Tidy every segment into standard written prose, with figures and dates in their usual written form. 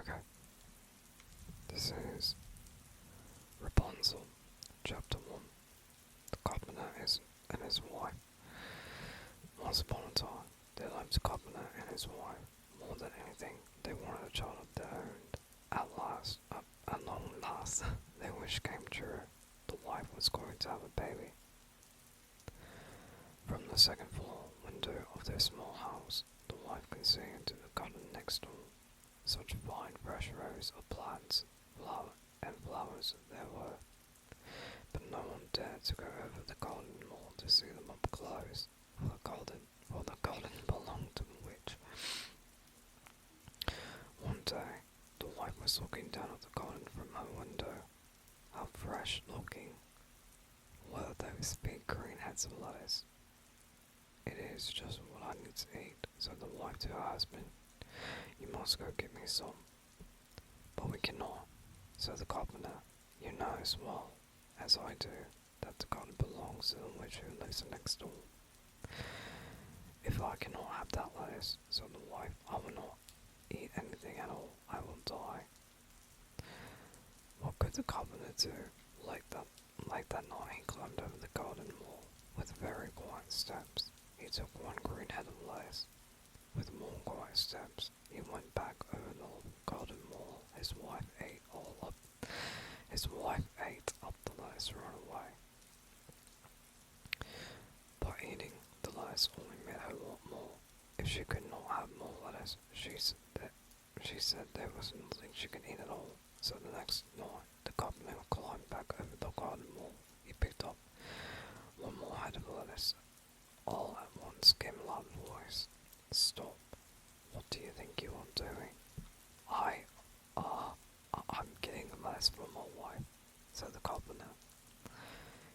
Okay, this is Rapunzel, Chapter 1. The carpenter and his wife. Once upon a time, they loved the carpenter and his wife more than anything. They wanted a child of their own. At long last, their wish came true. The wife was going to have a baby. From the second floor window of their small house, the wife could see into the garden next door. Such fine fresh rows of plants, flowers there were, but no one dared to go over the garden wall to see them up close, for the garden belonged to the witch. One day, the wife was looking down at the garden from her window. How fresh looking were those big green heads of lettuce. It is just what I need to eat, said the wife to her husband. You must go get me some. But we cannot, said the carpenter. You know as well as I do that the garden belongs to the witch who lives next door. If I cannot have that lettuce, said the wife, I will not eat anything at all. I will die. What could the carpenter do? Like that night, he climbed over the garden wall with very quiet steps. He took one green head of lettuce. With more quiet steps, he went back over the garden wall. His wife ate up the lettuce right away. By eating the lettuce only made her want more. If she could not have more lettuce, she said there was nothing she could eat at all. So the next night, the carpenter climbed back over the garden wall. He picked up one more head of lettuce. All at once came a loud voice. Stop. What do you think you are doing? I'm getting the lettuce from my wife, said the carpenter.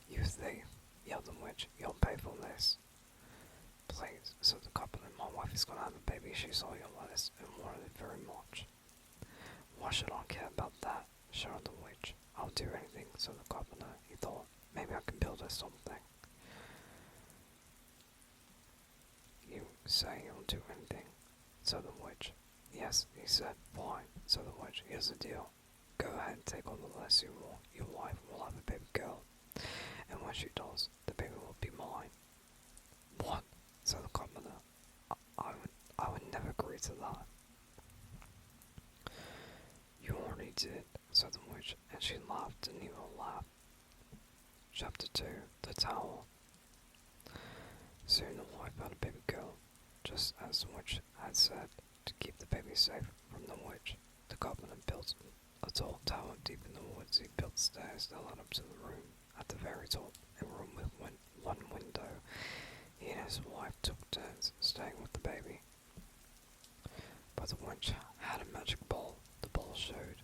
You thief, yelled the witch. You'll pay for this. Please, said the carpenter. My wife is going to have a baby. She saw your lettuce and wanted it very much. Why should I care about that? Shouted the witch. I'll do anything, said the carpenter. He thought, maybe I can build her something. You say you'll do anything, said the witch. Yes, he said. Fine, said the witch. Here's the deal. Go ahead and take all the lettuce you want. Your wife will have a baby girl, and when she does, the baby will be mine. What? Said the carpenter. I would never agree to that. You already did, said the witch, and she laughed and he will laugh. Chapter 2. The Tower. Soon the wife had a baby girl, just as the witch had said. To keep the baby safe from the witch, the carpenter built a tall tower deep in the woods. He built stairs that led up to the room at the very top, a room with one window. He and his wife took turns staying with the baby. But the witch had a magic ball. The ball showed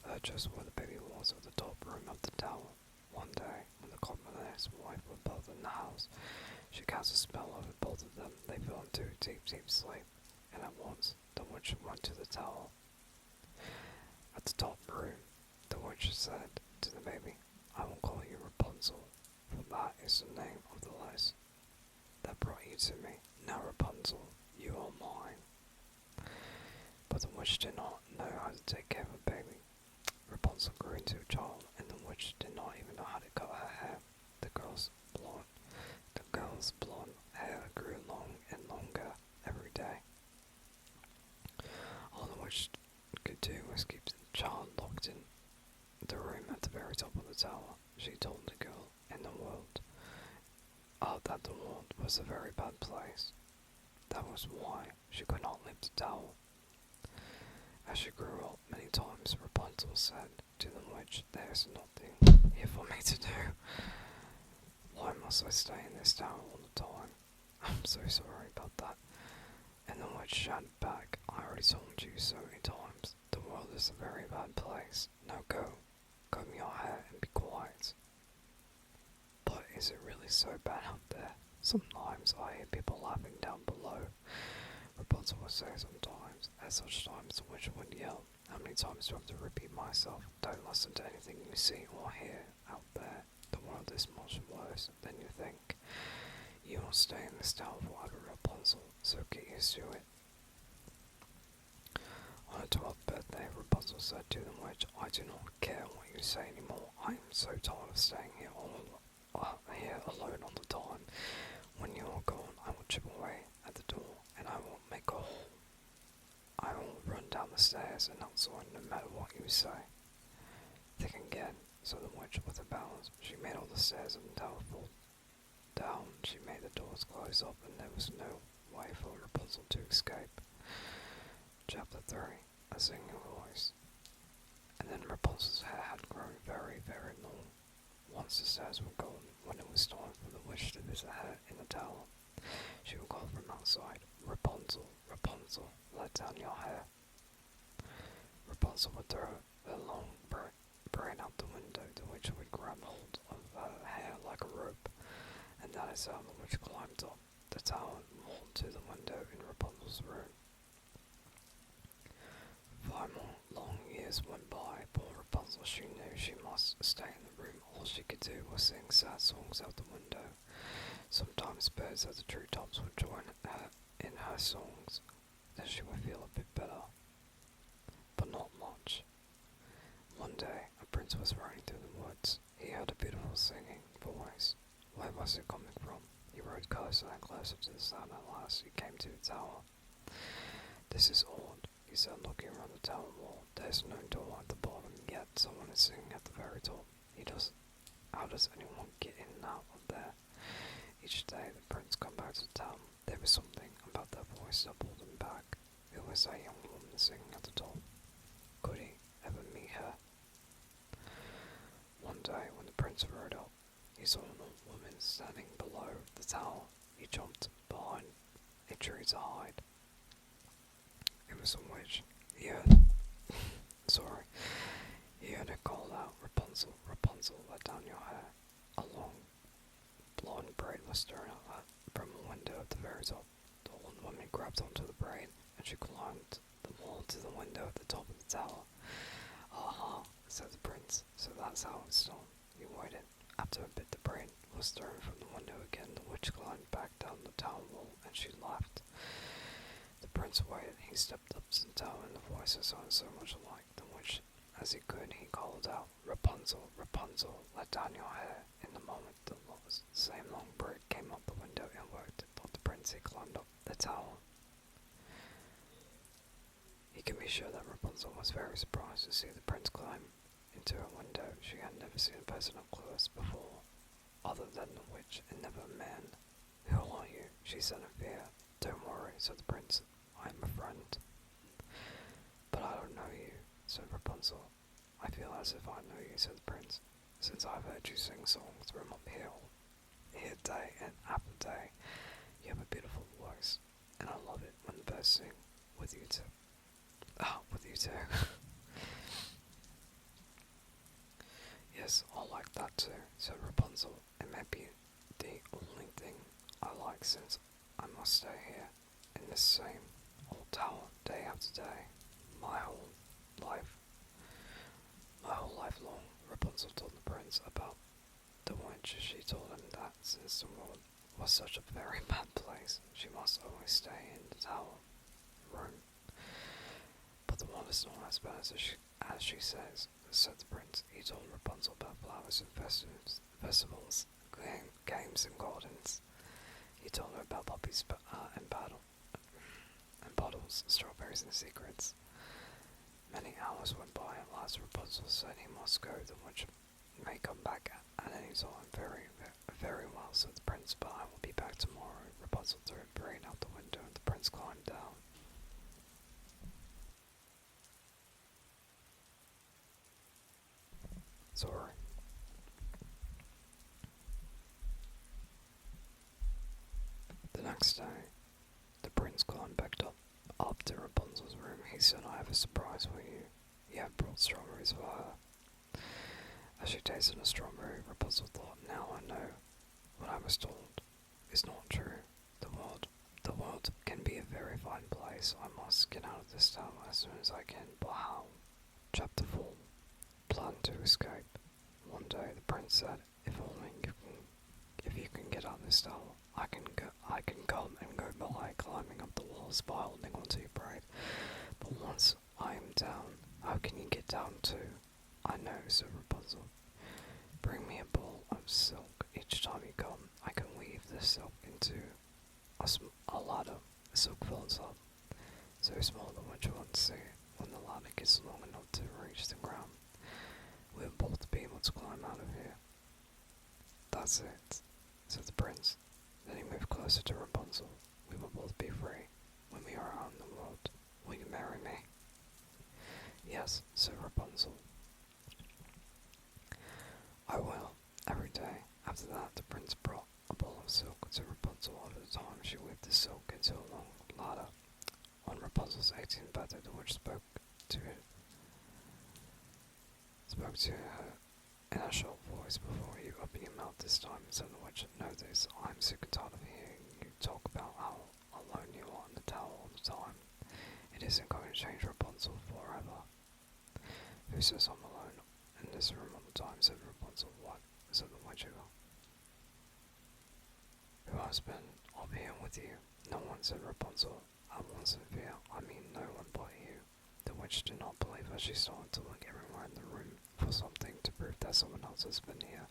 her just where the baby was at the top room of the tower. One day, when the carpenter and his wife were both in the house, she cast a spell over both of them. They fell into a deep, deep sleep, and at once the witch went to the tower. At the top room, the witch said to the baby, I will call you Rapunzel, for that is the name of the lettuce that brought you to me. Now Rapunzel, you are mine. But the witch did not know how to take care of a baby. Rapunzel grew into a child, and the witch did not even know how to cut her hair. The girl's blonde hair grew long and longer every day. All the witch could do was keep the child locked in the room at the very top of the tower. She told the girl that the world was a very bad place. That was why she could not leave the tower. As she grew up, many times Rapunzel said to the witch, there is nothing here for me to do. Why must I stay in this tower all the time? I'm so sorry about that. And the witch shouted back, I already told you so many times. The world is a very bad place. Now go, comb your hair and be quiet. But is it really so bad out there? Sometimes I hear people laughing down below. Rapunzel would say sometimes. At such times the witch would yell, how many times do I have to repeat myself? Don't listen to anything you see or hear out there. The world is much worse than you think. You will stay in this tower forever, Rapunzel, so get used to it. On her 12th birthday, said to the witch, I do not care what you say anymore. I am so tired of staying here alone all the time. When you are gone, I will chip away at the door, and I will make a hole. I will run down the stairs and outside no matter what you say. Think again, said the witch with a balance. She made all the stairs and the tower fall down. She made the doors close up, and there was no way for Rapunzel to escape. Chapter 3. A Singing Voice. And then Rapunzel's hair had grown very, very long. Once the stairs were gone, when it was time for the witch to visit her in the tower, she would call from outside, Rapunzel, Rapunzel, let down your hair. Rapunzel would throw her long braid out the window. The witch would grab hold of her hair like a rope, and that is how the witch climbed up the tower and walked to the window in Rapunzel's room. 5 more long years went by. Poor Rapunzel, she knew she must stay in the room. All she could do was sing sad songs out the window. Sometimes birds at the treetops would join her in her songs. Then she would feel a bit better, but not much. One day, a prince was riding through the woods. He heard a beautiful singing voice. Where was it coming from? He rode closer and closer to the sound. At last, he came to the tower. This is odd, he said, looking around the tower wall. There's no door at the bottom, yet someone is singing at the very top. How does anyone get in and out of there? Each day, the prince came back to the town. There was something about that voice that pulled him back. It was a young woman singing at the top. Could he ever meet her? One day, when the prince rode up, he saw an old woman standing below the tower. He jumped behind a tree to hide. It was a witch. He heard her call out, Rapunzel, Rapunzel, let down your hair. A long, blonde braid was thrown out from a window at the very top. The old woman grabbed onto the braid, and she climbed the wall to the window at the top of the tower. Aha, said the prince, so that's how it's done. He waited. After a bit, the braid was thrown from the window again. The witch climbed back down the tower wall, and she laughed. The prince waited. He stepped up to the tower, and the voices sounded so much alike. The witch, as he could, he called out, Rapunzel, Rapunzel, let down your hair. In the moment, the same long braid came up the window and worked. But the prince, he climbed up the tower. You can be sure that Rapunzel was very surprised to see the prince climb into a window. She had never seen a person up close before, other than the witch, and never a man. Who are you? She said in fear. Don't worry, said the prince. I am a friend. But I don't know you, said Rapunzel. I feel as if I know you, said the prince, since I've heard you sing songs from up here day and after day. You have a beautiful voice, and I love it when the birds sing with you too. With you too. Yes, I like that too, said Rapunzel. It may be the only thing I like, since I must stay here in this same old tower day after day, my whole life long. Rapunzel told the prince about the witch. She told him that since the world was such a very bad place, she must always stay in the tower room. But the world is not as bad as she says, said the prince. He told Rapunzel about flowers and festivals, games and gardens. He told her about puppies and bottles, strawberries and secrets. Many hours went by. At last Rapunzel said he must go. The witch may come back at any time. Very, very well, said the prince, but I will be back tomorrow. Rapunzel threw a braid out the window, and the prince climbed down. Sorry. The next day, the prince climbed back up to Rapunzel's room. He said, I have a surprise for you. You have brought strawberries for her. As she tasted a strawberry, Rapunzel thought, now I know what I was told is not true. The world can be a very fine place. I must get out of this tower as soon as I can. But how? Chapter 4. Plan to escape. One day the prince said, if you can get out of this tower, I can come and go by, climbing up the walls by holding onto your braid. But once I am down, how can you get silk. Each time you come, I can weave the silk into a ladder. The silk fills up, so small that one won't see it. When the ladder gets long enough to reach the ground, we'll both be able to climb out of here. That's it, said the prince. Then he moved closer to Rapunzel. We will both be free. When we are out in the world, will you marry me? Yes, said Rapunzel. I will, every day. After that, the prince brought a ball of silk to Rapunzel. All the time she weaved the silk into a long ladder. On Rapunzel's 18th birthday, the witch spoke to her in a short voice. Before you open your mouth this time, said the witch, know this, I'm sick and tired of hearing you talk about how alone you are in the tower all the time. It isn't going to change Rapunzel forever. Who says I'm alone in this room all the time, said Rapunzel. What? Said the witch. Who has been up here with you? No one, said Rapunzel. At once in fear, I mean no one but you. The witch did not believe her. She started to look everywhere in the room for something to prove that someone else has been here.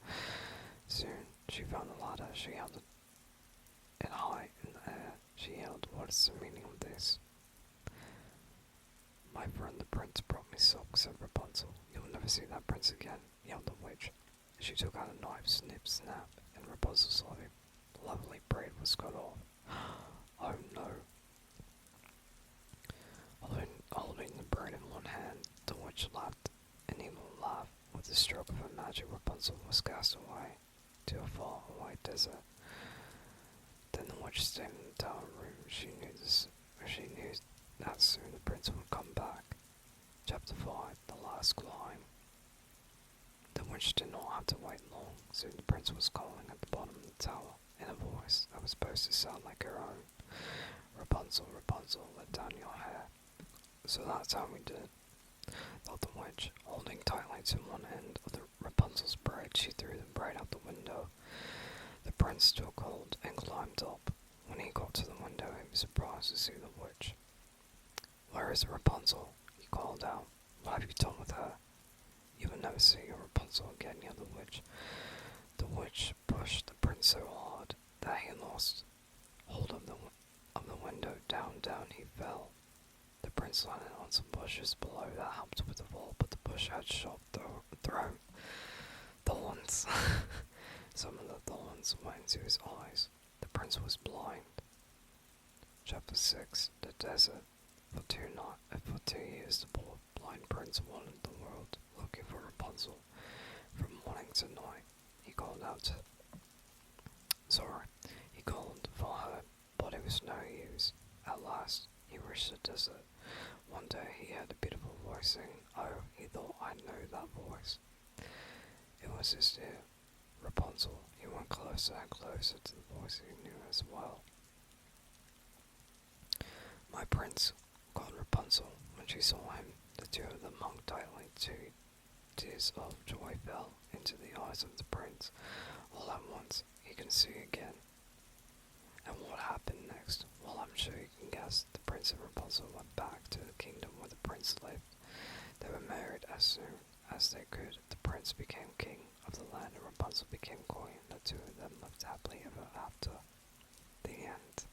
Soon, she found a ladder. She held it high in the air. She yelled, what is the meaning of this? My friend the prince brought me silk, said Rapunzel. You'll never see that prince again, yelled the witch. She took out a knife, snip, snap, and Rapunzel's lovely braid was cut off. Oh no. Holding the braid in one hand, the witch laughed an evil laugh. With the stroke of her magic, Rapunzel was cast away to a far away desert. Then the witch stayed in the tower room. She knew that soon the prince would come back. Chapter 5, The Last Climb. The witch did not have to wait long. Soon the prince was calling at the bottom of the tower in a voice that was supposed to sound like her own. Rapunzel, Rapunzel, let down your hair. So that's how we did, thought the witch. Holding tightly to one end of the Rapunzel's braid, she threw the braid out the window. The prince took hold and climbed up. When he got to the window, he was surprised to see the witch. Where is Rapunzel? He called out. What have you done with her? You will never see your Rapunzel again, yelled the witch. The witch pushed the prince so hard that he lost hold of the window. Down he fell. The prince landed on some bushes below that helped with the fall, but the bush had sharp thorns. Some of the thorns went into his eyes. The prince was blind. Chapter 6, The Desert. For 2 years, the poor blind prince wandered the world, looking for Rapunzel. From morning to night, he called for her, but it was no use. At last, he reached the desert. One day, he heard a beautiful voice singing. Oh, he thought I know that voice. It was his dear Rapunzel. He went closer and closer to the voice he knew as well. My prince, called Rapunzel. When she saw him, the two of them hung tightly. Tears of joy fell into the eyes of the prince. All at once, he can see again. And what happened next? Well, I'm sure you can guess. The prince and Rapunzel went back to the kingdom where the prince lived. They were married as soon as they could. The prince became king of the land and Rapunzel became queen. The two of them lived happily ever after. The end.